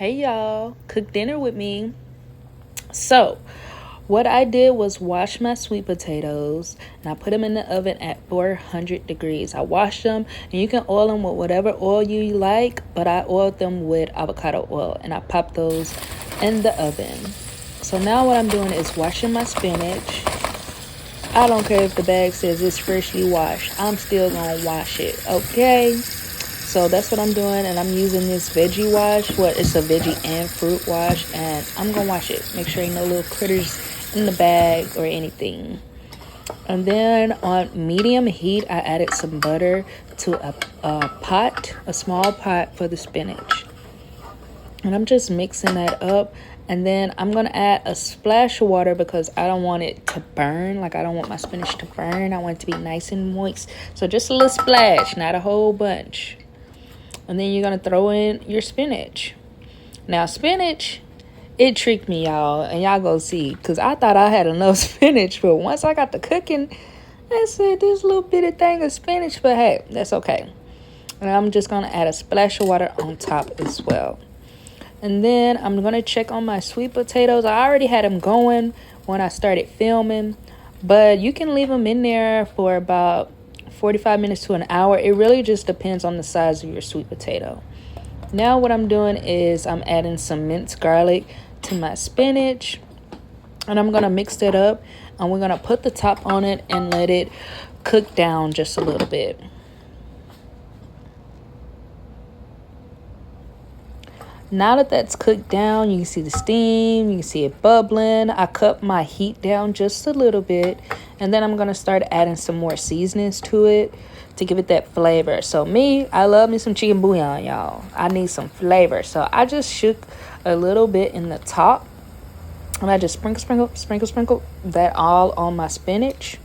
Hey y'all, cook dinner with me. So, what I did was wash my sweet potatoes and I put them in the oven at 400 degrees. I washed them and you can oil them with whatever oil you like, but I oiled them with avocado oil and I popped those in the oven. So now what I'm doing is washing my spinach. I don't care if the bag says it's freshly washed. I'm still gonna wash it, okay? So that's what I'm doing, and I'm using this veggie wash. Well, it's a veggie and fruit wash, and I'm gonna wash it. Make sure ain't no little critters in the bag or anything. And then on medium heat, I added some butter to a small pot for the spinach. And I'm just mixing that up. And then I'm going to add a splash of water because I don't want it to burn. Like, I don't want my spinach to burn. I want it to be nice and moist. So just a little splash, not a whole bunch. And then you're going to throw in your spinach. Now, spinach, it tricked me, y'all. And y'all go see. Because I thought I had enough spinach. But once I got to cooking, I said this little bitty thing of spinach. But hey, that's okay. And I'm just going to add a splash of water on top as well. And then I'm going to check on my sweet potatoes. I already had them going when I started filming. But you can leave them in there for about 45 minutes to an hour. It really just depends on the size of your sweet potato. Now what I'm doing is I'm adding some minced garlic to my spinach. And I'm going to mix that up. And we're going to put the top on it and let it cook down just a little bit. Now that that's cooked down, you can see the steam, you can see it bubbling. I cut my heat down just a little bit. And then I'm going to start adding some more seasonings to it to give it that flavor. So I love me some chicken bouillon, y'all. I need some flavor. So I just shook a little bit in the top. And I just sprinkle that all on my spinach.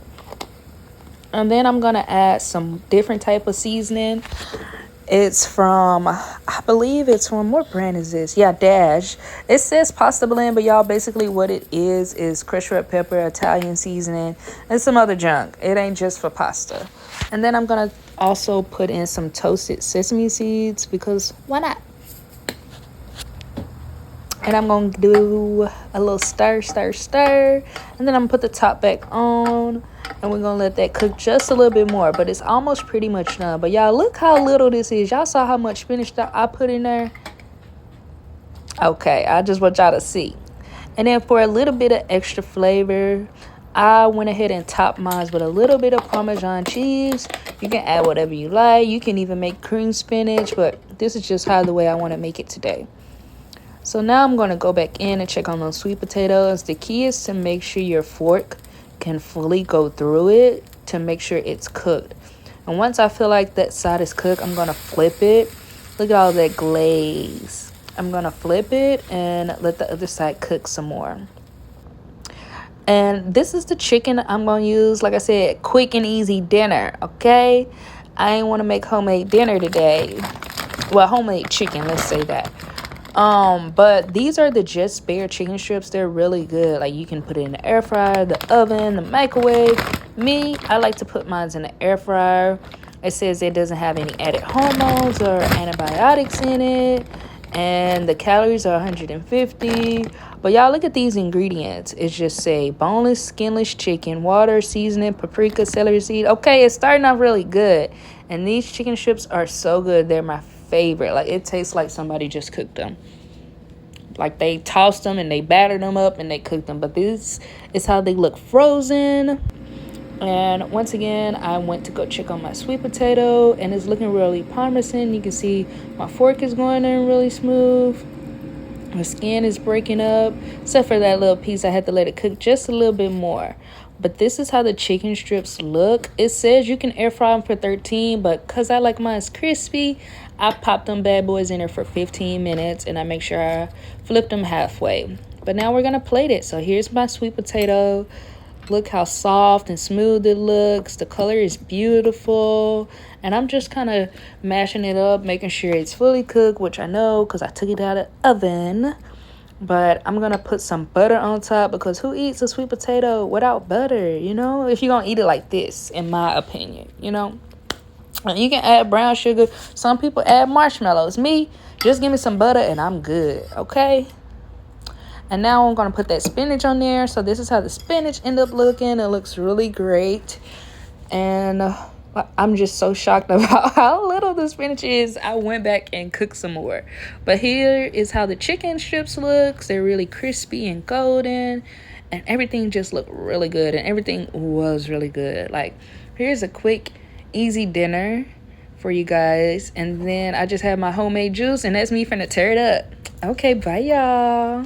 And then I'm going to add some different type of seasoning. It's from, I believe it's from, what brand is this? Yeah, Dash. It says pasta blend, but y'all, basically what it is crushed red pepper, Italian seasoning, and some other junk. It ain't just for pasta. And then I'm going to also put in some toasted sesame seeds because why not? And I'm going to do a little stir. And then I'm going to put the top back on. And we're going to let that cook just a little bit more. But it's almost pretty much done. But y'all, look how little this is. Y'all saw how much spinach that I put in there? Okay, I just want y'all to see. And then for a little bit of extra flavor, I went ahead and topped mine with a little bit of Parmesan cheese. You can add whatever you like. You can even make cream spinach. But this is just the way I want to make it today. So now I'm going to go back in and check on those sweet potatoes. The key is to make sure your fork can fully go through it to make sure it's cooked. And once I feel like that side is cooked, I'm going to flip it. Look at all that glaze. I'm going to flip it and let the other side cook some more. And this is the chicken I'm going to use. Like I said, quick and easy dinner, okay? I ain't want to make homemade dinner today. Well, homemade chicken, let's say that. But these are the Just Spare chicken strips. They're really good. Like, you can put it in the air fryer, the oven, the microwave. I like to put mine in the air fryer. It says it doesn't have any added hormones or antibiotics in it. And the calories are 150. But y'all, look at these ingredients. It's just say boneless, skinless chicken, water, seasoning, paprika, celery seed. Okay, it's starting off really good. And these chicken strips are so good. They're my favorite. Like, it tastes like somebody just cooked them. Like, they tossed them and they battered them up and they cooked them. But this is how they look frozen. And once again, I went to go check on my sweet potato and it's looking really promising. You can see my fork is going in really smooth. My skin is breaking up, except for that little piece. I had to let it cook just a little bit more. But this is how the chicken strips look. It says you can air fry them for 13, but because I like mine crispy, I popped them bad boys in there for 15 minutes, and I make sure I flip them halfway. But now we're going to plate it. So here's my sweet potato. Look how soft and smooth it looks. The color is beautiful. And I'm just kind of mashing it up, making sure it's fully cooked, which I know because I took it out of the oven. But I'm going to put some butter on top because who eats a sweet potato without butter, you know? If you're going to eat it like this, in my opinion, you know? You can add brown sugar. Some people add marshmallows. Me, just give me some butter and I'm good. Okay. And now I'm going to put that spinach on there. So this is how the spinach end up looking. It looks really great. And I'm just so shocked about how little the spinach is. I went back and cooked some more. But here is how the chicken strips looks. They're really crispy and golden. And everything just looked really good. And everything was really good. Like, here's a quick, easy dinner for you guys. And then I just have my homemade juice. And that's me finna tear it up. Okay, bye, y'all.